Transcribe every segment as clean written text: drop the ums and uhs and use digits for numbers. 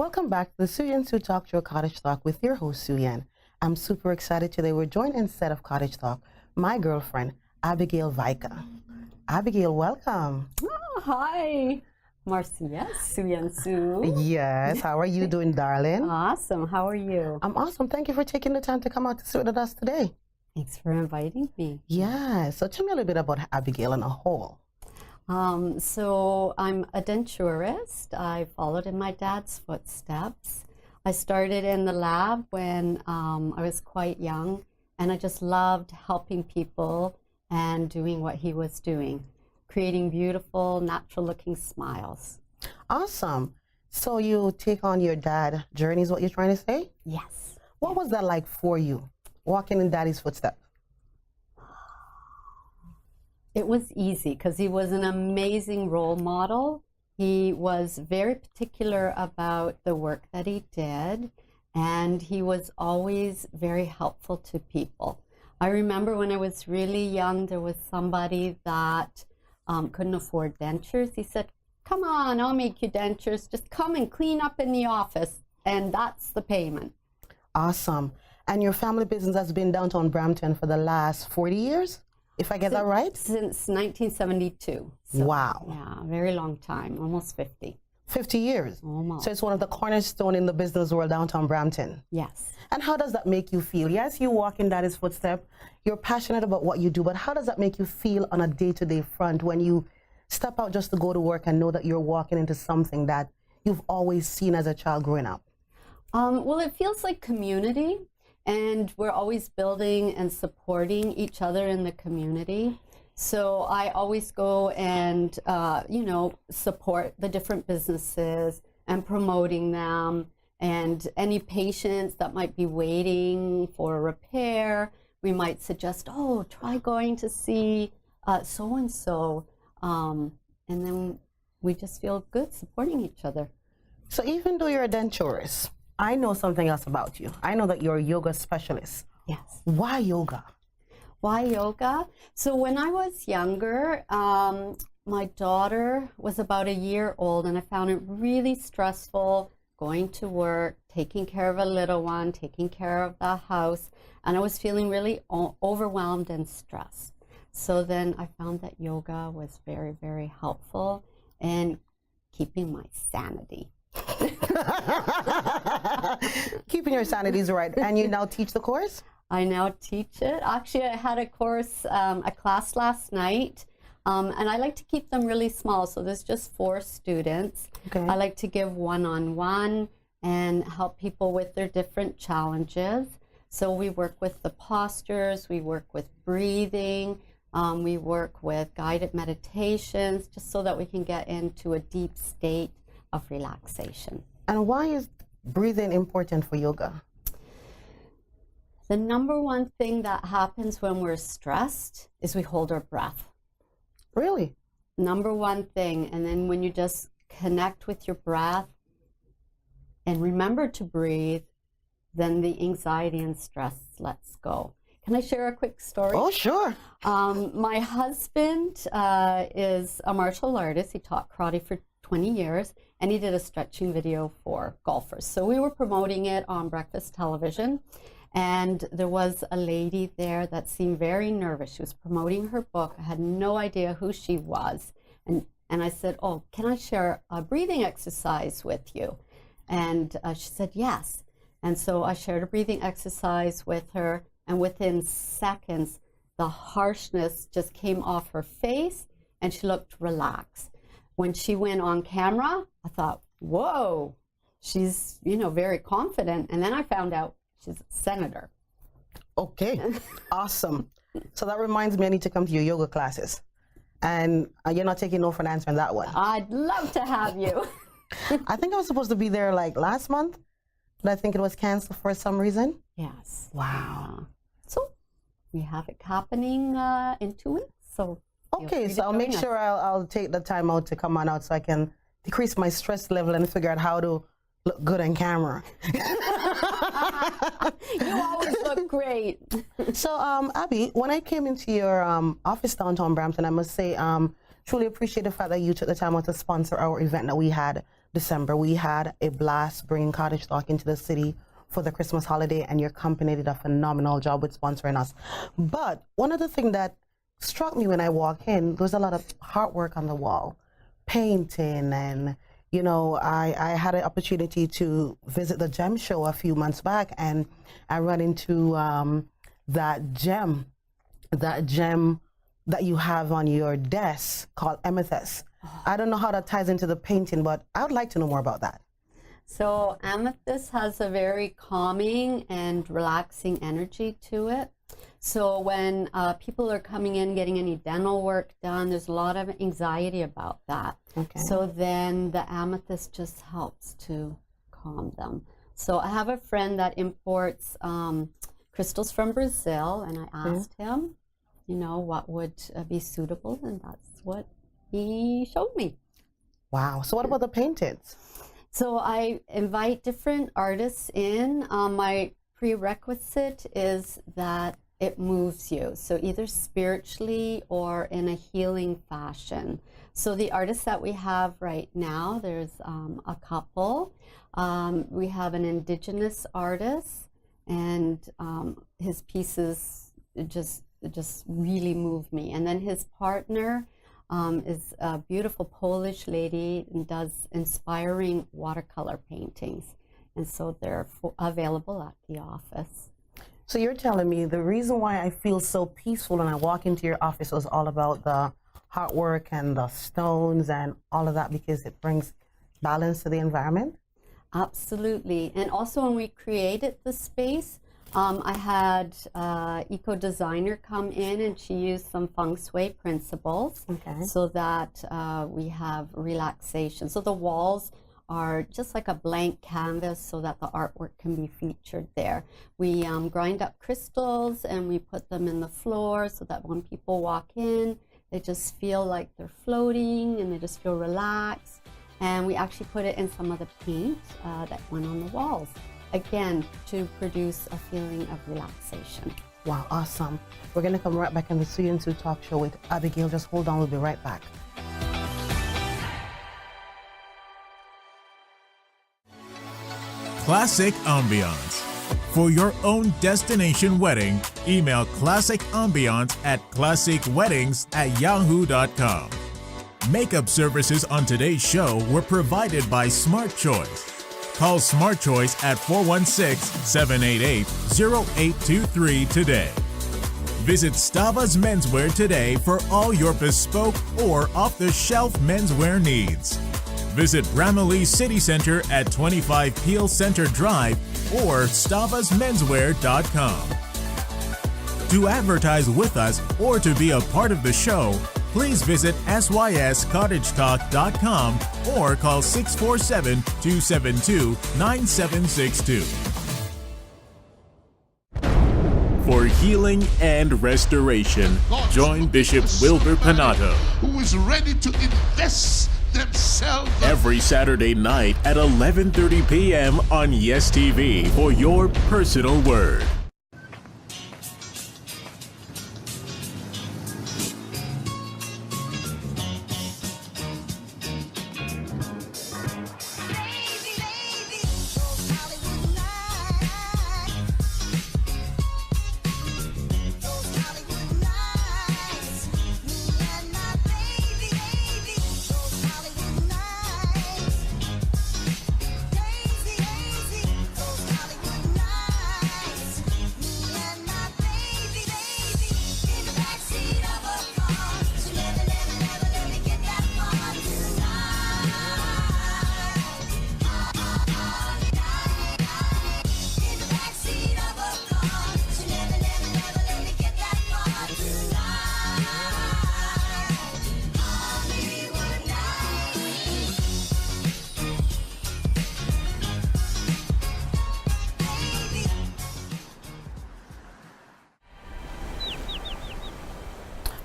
Welcome back to the Sueyensue Talk Show Cottage Talk with your host, Suyen. I'm super excited today. We're joined instead of Cottage Talk, my girlfriend, Abigail Vika. Abigail, welcome. Oh, hi, Marcia, Sueyensue. Yes, how are you doing, darling? Awesome, how are you? I'm awesome. Thank you for taking the time to come out to sit with us today. Thanks for inviting me. Yeah, so tell me a little bit about Abigail on a whole. So I'm a denturist. I followed in my dad's footsteps. I started in the lab when I was quite young, and I just loved helping people and doing what he was doing, creating beautiful, natural-looking smiles. Awesome. So you take on your dad journey is what you're trying to say? Yes. What was that like for you, walking in daddy's footsteps? It was easy because he was an amazing role model. He was very particular about the work that he did, and he was always very helpful to people. I remember when I was really young, there was somebody that couldn't afford dentures. He said, "Come on, I'll make you dentures. Just come and clean up in the office, and that's the payment." Awesome. And your family business has been downtown Brampton for the last 40 years? If I get that right? Since 1972. So, wow. Yeah, a very long time, almost 50. 50 years? Almost. So it's one of the cornerstone in the business world downtown Brampton? Yes. And how does that make you feel? Yes, you walk in daddy's footsteps, you're passionate about what you do, but how does that make you feel on a day-to-day front when you step out just to go to work and know that you're walking into something that you've always seen as a child growing up? Well, it feels like community. And we're always building and supporting each other in the community. So I always go and, support the different businesses and promoting them. And any patients that might be waiting for a repair, we might suggest, oh, try going to see so-and-so. And then we just feel good supporting each other. So even though you're a denturist, I know something else about you. I know that you're a yoga specialist. Yes. Why yoga? Why yoga? So when I was younger, my daughter was about a year old, and I found it really stressful going to work, taking care of a little one, taking care of the house, and I was feeling really overwhelmed and stressed. So then I found that yoga was very, very helpful in keeping my sanity. Keeping your sanity is right. And you now teach the course? I now teach it. Actually, I had a course, a class last night, and I like to keep them really small. So there's just 4 students. Okay. I like to give one-on-one and help people with their different challenges. So we work with the postures, we work with breathing, we work with guided meditations, just so that we can get into a deep state of relaxation. And why is breathing important for yoga? The number one thing that happens when we're stressed is we hold our breath. Really? Number one thing. And then when you just connect with your breath and remember to breathe, then the anxiety and stress lets go. Can I share a quick story? Oh, sure. My husband is a martial artist. He taught karate for 20 years, and he did a stretching video for golfers. So we were promoting it on breakfast television, and there was a lady there that seemed very nervous. She was promoting her book. I had no idea who she was. And I said, oh, can I share a breathing exercise with you? And she said, yes. And so I shared a breathing exercise with her, and within seconds, the harshness just came off her face, and she looked relaxed. When she went on camera, I thought, whoa, she's, very confident. And then I found out she's a senator. Okay, awesome. So that reminds me I need to come to your yoga classes. And you're not taking no for an answer on that one. I'd love to have you. I think I was supposed to be there like last month, but I think it was canceled for some reason. Yes. Wow. So we have it happening in 2 weeks. So okay, so I'll make sure I'll take the time out to come on out so I can decrease my stress level and figure out how to look good on camera. You always look great. So, Abby, when I came into your office downtown Brampton, I must say, truly appreciate the fact that you took the time out to sponsor our event that we had December. We had a blast bringing Cottage Talk into the city for the Christmas holiday, and your company did a phenomenal job with sponsoring us. But one of the things that struck me when I walked in, there was a lot of artwork on the wall, painting, and you know, I had an opportunity to visit the gem show a few months back, and I ran into that gem that you have on your desk called amethyst. I don't know how that ties into the painting, but I would like to know more about that. So amethyst has a very calming and relaxing energy to it. So when people are coming in getting any dental work done, there's a lot of anxiety about that. Okay. So then the amethyst just helps to calm them. So I have a friend that imports crystals from Brazil, and I asked him, you know, what would be suitable, and that's what he showed me. Wow. So what about the paintings? So I invite different artists in. My prerequisite is that it moves you, so either spiritually or in a healing fashion. So the artists that we have right now, there's a couple. We have an indigenous artist, and his pieces just really move me. And then his partner is a beautiful Polish lady and does inspiring watercolor paintings. And so they're available at the office. So you're telling me the reason why I feel so peaceful when I walk into your office was all about the artwork and the stones and all of that, because it brings balance to the environment? Absolutely. And also when we created the space, I had eco designer come in, and she used some feng shui principles, so that we have relaxation. So the walls are just like a blank canvas so that the artwork can be featured there. We grind up crystals and we put them in the floor so that when people walk in, they just feel like they're floating and they just feel relaxed. And we actually put it in some of the paint that went on the walls, again, to produce a feeling of relaxation. Wow, awesome. We're going to come right back in the Sueyensue Talk Show with Abigail. Just hold on, we'll be right back. Classic Ambiance. For your own destination wedding, email classicambiance@classicweddings@yahoo.com. Makeup services on today's show were provided by Smart Choice. Call Smart Choice at 416-788-0823 today. Visit Stava's Menswear today for all your bespoke or off-the-shelf menswear needs. Visit Bramalea City Center at 25 Peel Center Drive or stavasmenswear.com. To advertise with us or to be a part of the show, please visit syscottagetalk.com or call 647-272-9762. For healing and restoration, join Bishop Wilbur Panato, who is ready to invest themselves every Saturday night at 11:30 p.m. on Yes TV for your personal word.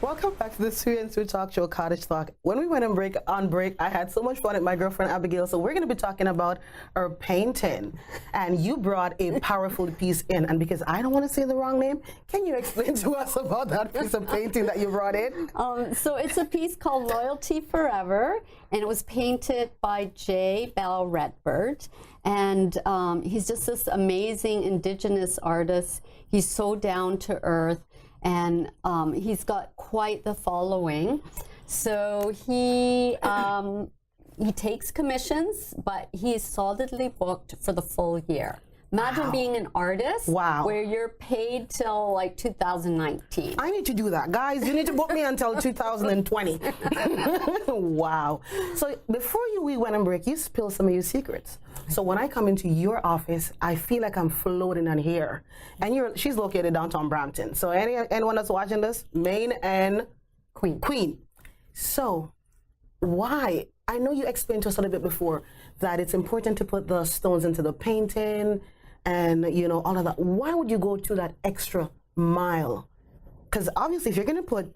Welcome back to the Sueyensue Talk Show, Cottage Talk. When we went on break, I had so much fun with my girlfriend Abigail. So we're going to be talking about our painting, and you brought a powerful piece in. And because I don't want to say the wrong name, can you explain to us about that piece of painting that you brought in? So it's a piece called Loyalty Forever, and it was painted by J. Bell Redbird. And he's just this amazing indigenous artist. He's so down to earth, and he's got quite the following. So he takes commissions, but he's solidly booked for the full year. Imagine being an artist where you're paid till like 2019. I need to do that. Guys, you need to book me until 2020. Wow. So before we went on break, you spilled some of your secrets. So when I come into your office, I feel like I'm floating on here. And she's located downtown Brampton. So anyone that's watching this, Main and Queen. So why? I know you explained to us a little bit before that it's important to put the stones into the painting and, you know, all of that. Why would you go to that extra mile? Because obviously if you're going to put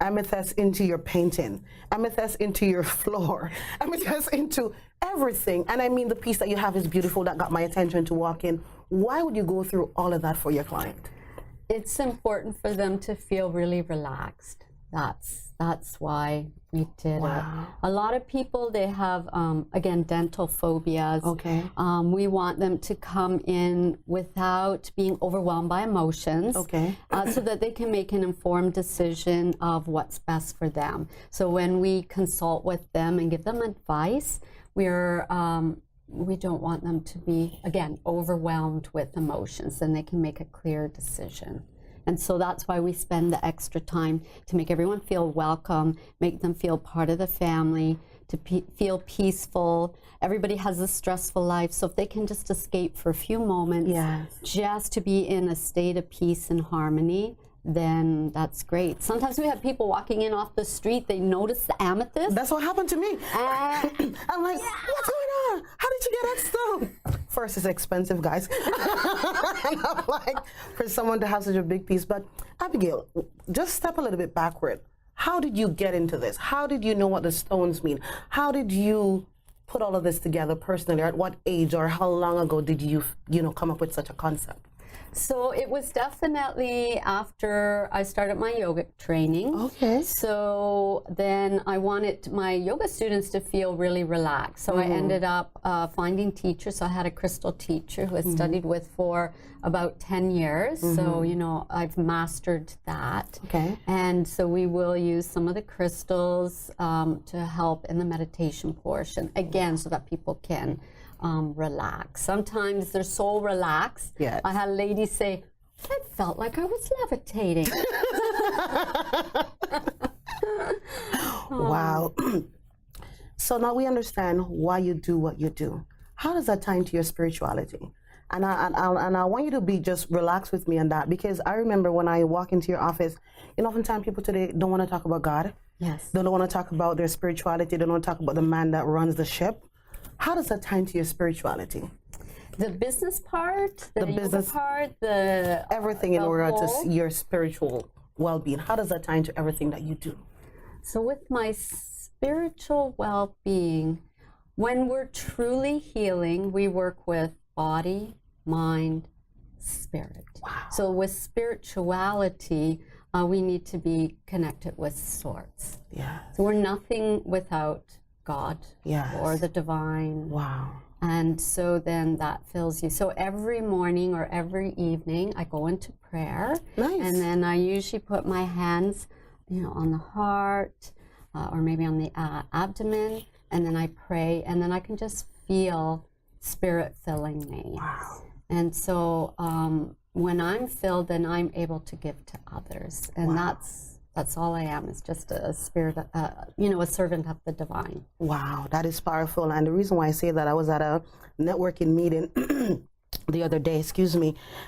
amethyst into your painting, amethyst into your floor, amethyst into everything, and I mean the piece that you have is beautiful, that got my attention to walk in. Why would you go through all of that for your client? It's important for them to feel really relaxed. That's why we did it. A lot of people, they have, again, dental phobias. Okay. We want them to come in without being overwhelmed by emotions. Okay. So that they can make an informed decision of what's best for them. So when we consult with them and give them advice, we don't want them to be, again, overwhelmed with emotions, and they can make a clear decision. And so that's why we spend the extra time to make everyone feel welcome, make them feel part of the family, to feel peaceful. Everybody has a stressful life, so if they can just escape for a few moments, just to be in a state of peace and harmony, then that's great. Sometimes we have people walking in off the street, they notice the amethyst. That's what happened to me. I'm like, what's going on? How did you get that stone? First, it's expensive, guys. And I'm like, for someone to have such a big piece. But Abigail, just step a little bit backward. How did you get into this? How did you know what the stones mean? How did you put all of this together personally? At what age or how long ago did you come up with such a concept? So it was definitely after I started my yoga training. Okay. So then I wanted my yoga students to feel really relaxed. So I ended up finding teachers. So I had a crystal teacher who I studied with for about 10 years. So, you know, I've mastered that. Okay. And so we will use some of the crystals to help in the meditation portion, again, so that people can relax. Sometimes they're so relaxed. Yes. I had a lady say, I felt like I was levitating. Wow. So now we understand why you do what you do. How does that tie into your spirituality? And I want you to be just relaxed with me on that, because I remember when I walk into your office, and oftentimes people today don't want to talk about God. Yes. They don't want to talk about their spirituality. They don't want to talk about the man that runs the ship. How does that tie into your spirituality? The business part, the business part, the everything in order to your spiritual well-being. How does that tie into everything that you do? So with my spiritual well-being, when we're truly healing, we work with body, mind, spirit. Wow. So with spirituality, we need to be connected with source. Yeah. So we're nothing without God or the divine. Wow. And so then that fills you. So every morning or every evening, I go into prayer. Nice. And then I usually put my hands, you know, on the heart or maybe on the abdomen. And then I pray. And then I can just feel spirit filling me. Wow. And so when I'm filled, then I'm able to give to others. And that's all I am, is just a spirit, a servant of the divine. Wow, that is powerful. And the reason why I say that, I was at a networking meeting the other day,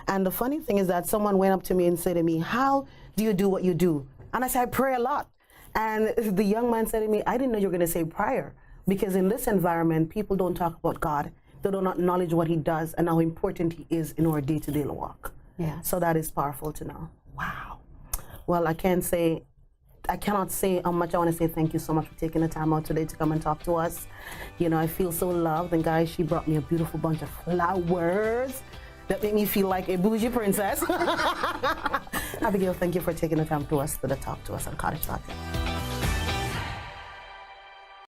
and the funny thing is that someone went up to me and said to me, how do you do what you do? And I said, I pray a lot. And the young man said to me, I didn't know you were going to say prayer, because in this environment, people don't talk about God. They don't acknowledge what he does and how important he is in our day-to-day walk. Yeah. So that is powerful to know. Wow. Well, I can't say I cannot say how much I want to say thank you so much for taking the time out today to come and talk to us. You know, I feel so loved. And guys, she brought me a beautiful bunch of flowers that make me feel like a bougie princess. Abigail, thank you for taking the time to talk to us on Cottage Talkshow.